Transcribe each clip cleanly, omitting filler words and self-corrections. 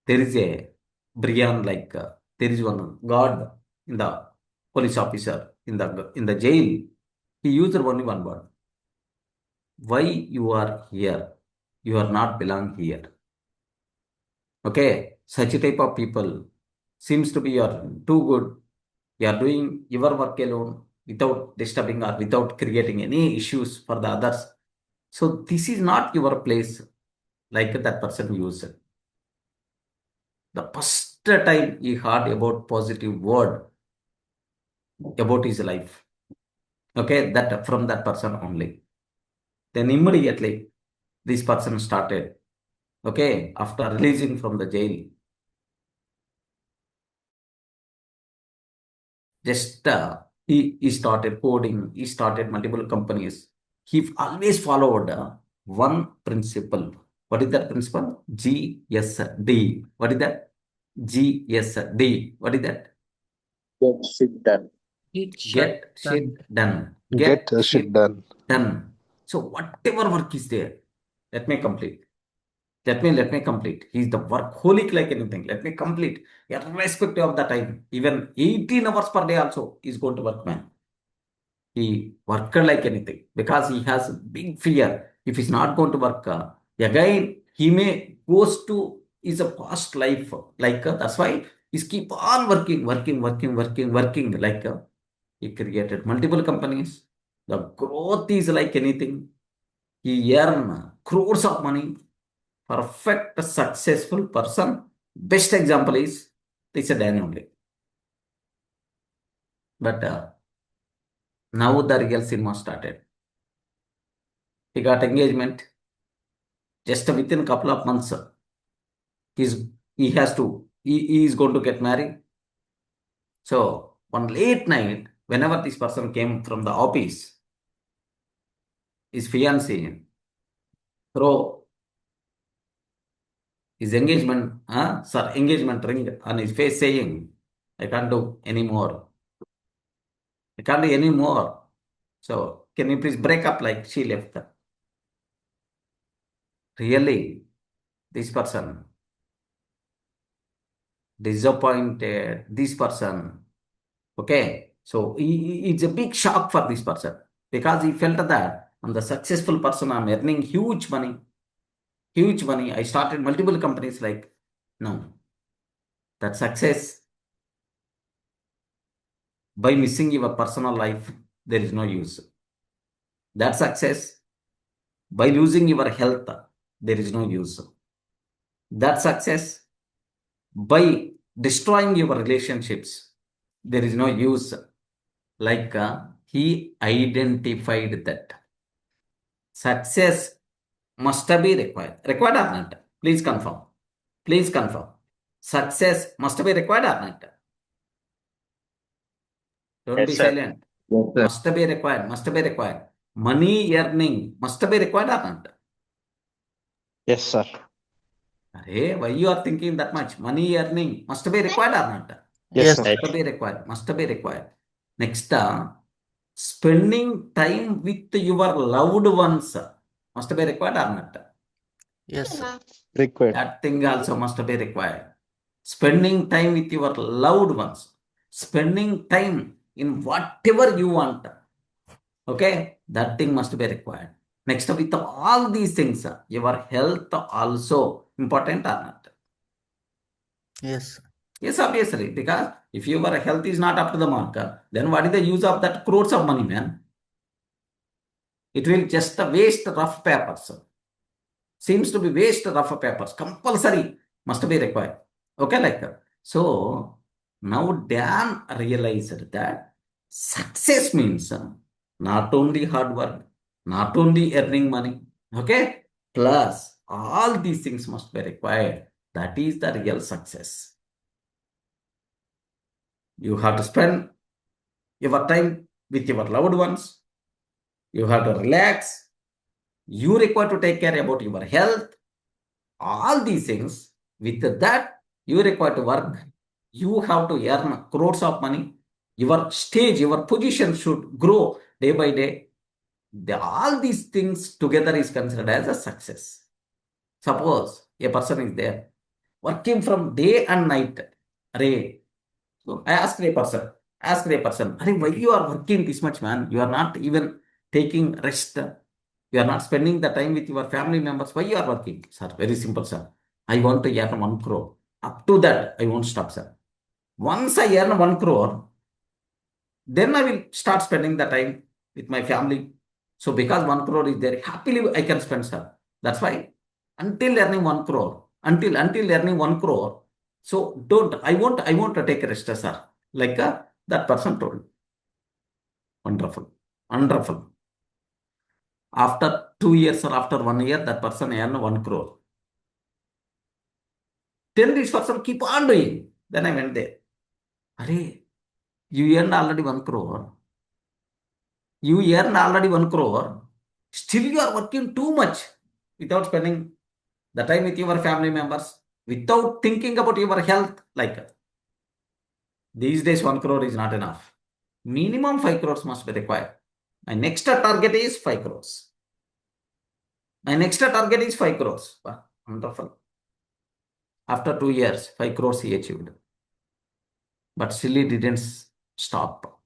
there is a brigand there is one guard in the police officer in the jail. He used only one word. Why you are here? You are not belong here. Okay, such a type of people seems to be you're too good. You are doing your work alone without disturbing or without creating any issues for the others. So this is not your place, like that person used. The first time he heard about positive word about his life. Okay, that from that person only. Then immediately this person started. Okay, after releasing from the jail, just he started coding, he started multiple companies. He always followed one principle. What is that principle? GSD. What is that? GSD. What is that? Get shit done. Get shit done. Get Get shit shit done. done. So whatever work is there, let me complete. Let me complete. He's the workaholic like anything. Let me complete. Irrespective of the time. Even 18 hours per day also is going to work, man. He worked like anything because he has big fear. If he's not going to work, again, he may goes to his past life. That's why he's keep on working. He created multiple companies. The growth is like anything. He earn crores of money. Perfect, successful person. Best example is this Dan only. But now the real cinema started. He got engagement. Just within a couple of months, he's he is going to get married. So one late night, whenever this person came from the office, his fiancée throw his engagement ring on his face saying, I can't do anymore. I can't do anymore. So can you please break up like she left? Really, this person disappointed this person. Okay, so it's a big shock for this person because he felt that I'm the successful person, I'm earning huge money, huge money. I started multiple companies. Like, no, that success by missing your personal life, there is no use. That success by losing your health, there is no use. That success by destroying your relationships, there is no use. He identified that success must be required. Required or not? Please confirm. Please confirm. Success must be required or not? Don't Yes, be sir. silent. Yes, sir. Must be required. Must be required. Money earning must be required or not? Yes, sir. Hey, why you are thinking that much? Money earning must be required or not? Yes, Yes. sir. Must be required. Must be required. Next, spending time with your loved ones must be required or not? Yes, sir. Required. That thing also must be required. Spending time with your loved ones. Spending time in whatever you want. Okay, that thing must be required. Next, with all these things, your health also important or not? Yes, sir. Yes, obviously, because if your health is not up to the mark, then what is the use of that crores of money, man? It will just waste rough papers. Seems to be waste rough papers. Compulsory must be required. Okay, like that. So now Dan realized that success means not only hard work, not only earning money, okay, plus all these things must be required. That is the real success. You have to spend your time with your loved ones. You have to relax. You require to take care about your health. All these things. With that, you require to work. You have to earn crores of money. Your stage, your position should grow day by day. All these things together is considered as a success. Suppose a person is there. working from day and night. Array. So I asked a person, Array, why you are working this much, man? You are not even taking rest. You are not spending the time with your family members. Why you are working? Sir, very simple, sir. I want to earn 1 crore. Up to that, I won't stop, sir. Once I earn 1 crore, then I will start spending the time with my family. So because 1 crore is there, happily I can spend, sir. That's why until earning 1 crore, until earning 1 crore, so I won't take a rest, sir. Like that person told. Wonderful. Wonderful. After 2 years or after 1 year, that person earned 1 crore. Then this person keep on doing. Then I went there. Array, you earned already 1 crore. You earn already 1 crore. Still you are working too much without spending the time with your family members, without thinking about your health. Like these days, 1 crore is not enough. Minimum 5 crores must be required. My next target is 5 crores. My next target is 5 crores. Wow, wonderful. After 2 years, 5 crores he achieved. But still he didn't stop.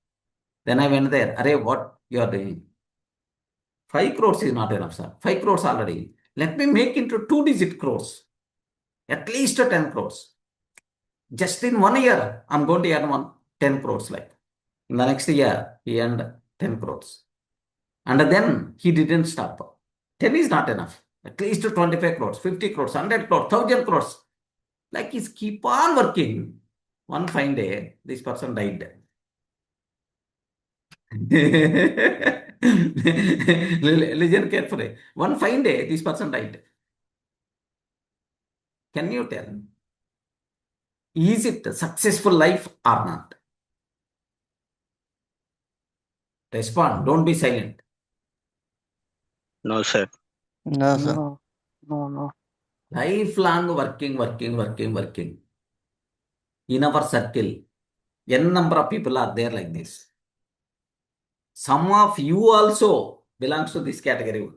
Then I went there. Array, what you are doing? 5 crores is not enough, sir. 5 crores already. Let me make into 2-digit crores. At least 10 crores. Just in 1 year, I'm going to earn 10 crores. Like in the next year, he earned 10 crores. And then he didn't stop. 10 is not enough. At least 25 crores, 50 crores, 100 crores, 1000 crores. Like he's keep on working. One fine day, this person died. Listen carefully. One fine day, this person died. Can you tell? Is it a successful life or not? Respond. Don't be silent. No, sir. No, sir. No. Lifelong working. In our circle, n number of people are there like this. Some of you also belongs to this category.